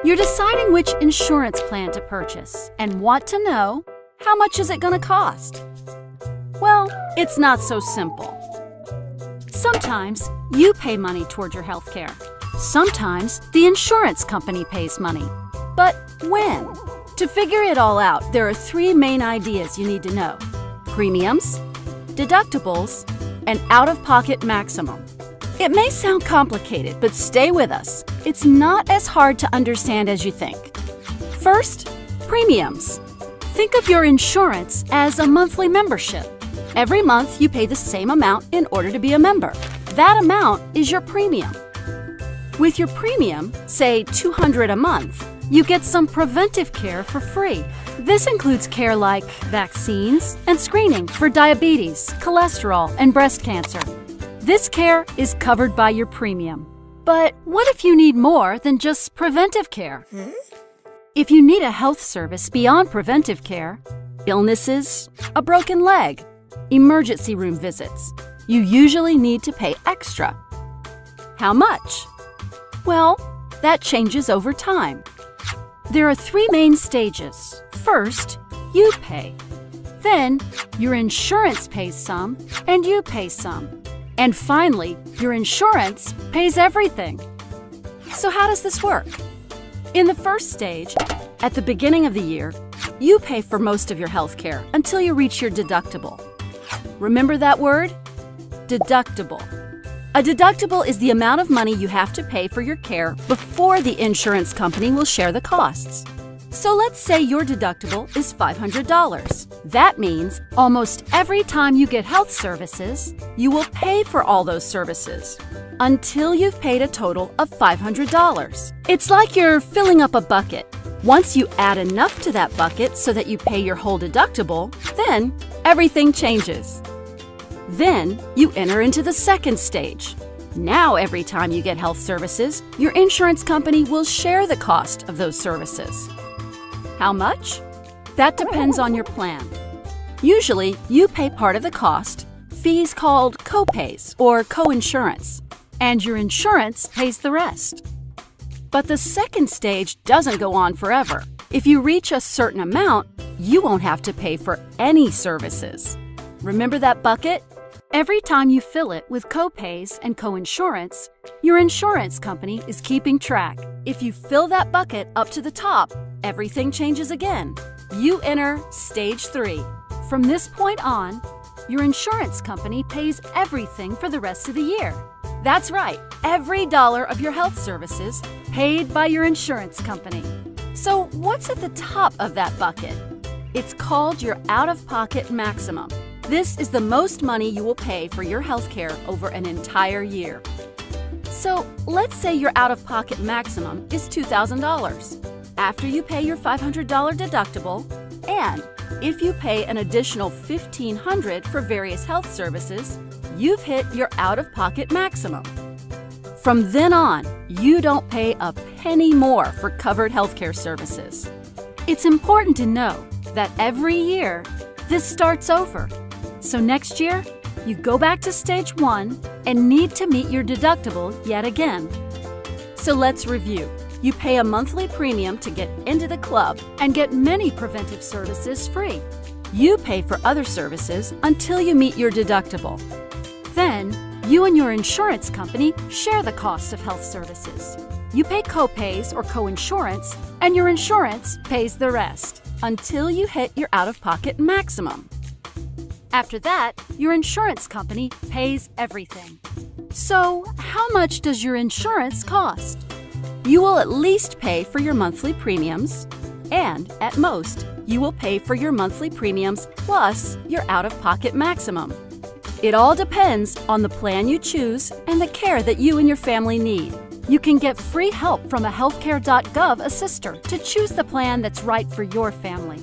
You're deciding which insurance plan to purchase and want to know, how much is it going to cost? Well, it's not so simple. Sometimes you pay money toward your health care. Sometimes the insurance company pays money. But when? To figure it all out, there are three main ideas you need to know: premiums, deductibles, and out-of-pocket maximum. It may sound complicated, but stay with us. It's not as hard to understand as you think. First, premiums. Think of your insurance as a monthly membership. Every month you pay the same amount in order to be a member. That amount is your premium. With your premium, say $200 a month, you get some preventive care for free. This includes care like vaccines and screening for diabetes, cholesterol, and breast cancer. This care is covered by your premium. But what if you need more than just preventive care? If you need a health service beyond preventive care, illnesses, a broken leg, emergency room visits, you usually need to pay extra. How much? Well, that changes over time. There are three main stages. First, you pay. Then, your insurance pays some, and you pay some. And finally, your insurance pays everything. So how does this work? In the first stage, at the beginning of the year, you pay for most of your health care until you reach your deductible. Remember that word? Deductible. A deductible is the amount of money you have to pay for your care before the insurance company will share the costs. So let's say your deductible is $500. That means almost every time you get health services, you will pay for all those services until you've paid a total of $500. It's like you're filling up a bucket. Once you add enough to that bucket so that you pay your whole deductible, then everything changes. Then you enter into the second stage. Now every time you get health services, your insurance company will share the cost of those services. How much? That depends on your plan. Usually, you pay part of the cost, fees called co-pays or co-insurance, and your insurance pays the rest. But the second stage doesn't go on forever. If you reach a certain amount, you won't have to pay for any services. Remember that bucket? Every time you fill it with co-pays and co-insurance, your insurance company is keeping track. If you fill that bucket up to the top, everything changes again. You enter stage 3. From this point on, your insurance company pays everything for the rest of the year. That's right, every dollar of your health services paid by your insurance company. So what's at the top of that bucket? It's called your out-of-pocket maximum. This is the most money you will pay for your health care over an entire year. So let's say your out-of-pocket maximum is $2,000. After you pay your $500 deductible, and if you pay an additional $1,500 for various health services, you've hit your out-of-pocket maximum. From then on, you don't pay a penny more for covered healthcare services. It's important to know that every year, this starts over. So next year, you go back to stage 1 and need to meet your deductible yet again. So let's review. You pay a monthly premium to get into the club and get many preventive services free. You pay for other services until you meet your deductible. Then, you and your insurance company share the cost of health services. You pay co-pays or co-insurance, and your insurance pays the rest until you hit your out-of-pocket maximum. After that, your insurance company pays everything. So, how much does your insurance cost? You will at least pay for your monthly premiums, and at most, you will pay for your monthly premiums plus your out-of-pocket maximum. It all depends on the plan you choose and the care that you and your family need. You can get free help from a healthcare.gov assister to choose the plan that's right for your family.